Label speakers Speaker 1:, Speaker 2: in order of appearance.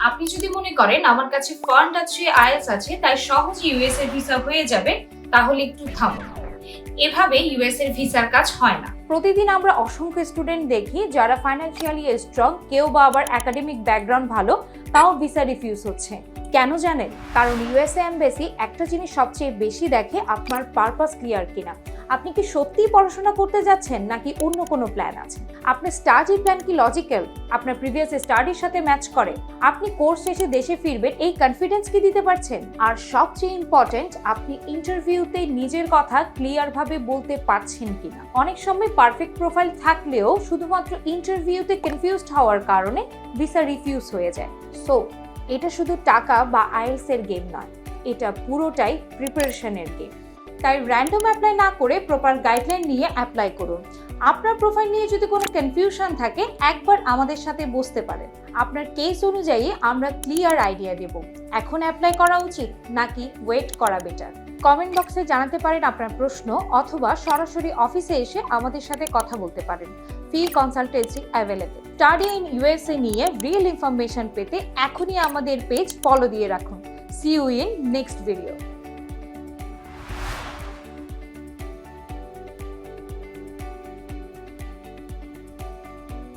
Speaker 1: আপনি যদি মনে করেন আমার কাছে ফান্ড আছে, আইএলটিএস আছে, তাই সহজে ইউএস এর ভিসা হয়ে যাবে, তাহলে একটু থামুন। এভাবে ইউএস এর ভিসার কাজ হয় না।
Speaker 2: প্রতিদিন আমরা অসংখ্য স্টুডেন্ট দেখি যারা ফাইন্যান্সিয়ালি স্ট্রং, কেউ বা আবার একাডেমিক ব্যাকগ্রাউন্ড ভালো, তাও ভিসা রিফিউজ হচ্ছে। কেন জানেন? কারণ ইউএসএ এমবাসি একটা জিনিস সবচেয়ে বেশি দেখে, আপনার পারপাস ক্লিয়ার কিনা। আপনি কি সত্যিই পড়াশোনা করতে যাচ্ছেন নাকি অন্য কোনো প্ল্যান আছে? আপনার স্টাডি প্ল্যান কি লজিক্যাল, আপনার প্রিভিয়াস স্টাডির সাথে ম্যাচ করে? আপনি কোর্স শেষে দেশে ফিরবেন, এই কনফিডেন্স কি দিতে পারছেন? আর সবচেয়ে ইম্পর্টেন্ট, আপনি ইন্টারভিউতে নিজের কথা ক্লিয়ার ভাবে বলতে পারছেন কিনা। অনেক সময় পারফেক্ট প্রোফাইল থাকলেও শুধুমাত্র ইন্টারভিউতে কনফিউজড হওয়ার কারণে ভিসা রিফিউজ হয়ে যায়। সো এটা শুধু টাকা বা আইএলটিএস এর গেম নয়, এটা পুরোটাই প্রিপারেশনের গেম। তাই র্যান্ডম অ্যাপ্লাই না করে প্রপার গাইডলাইন নিয়ে অ্যাপ্লাই করুন। আপনার প্রোফাইল নিয়ে যদি কোনো কনফিউশন থাকে, একবার আমাদের সাথে বসতে পারেন। আপনার কেস অনুযায়ী আমরা ক্লিয়ার আইডিয়া দেব। এখন অ্যাপ্লাই করা উচিত নাকি ওয়েট করা বেটার? কমেন্ট বক্সে জানাতে পারেন আপনার প্রশ্ন, অথবা সরাসরি অফিসে এসে আমাদের সাথে কথা বলতে পারেন। Free consultancy available. Study in USA নিয়ে রিয়েল ইনফরমেশন পেতে এখনই আমাদের পেজ ফলো দিয়ে রাখুন। See you in next video.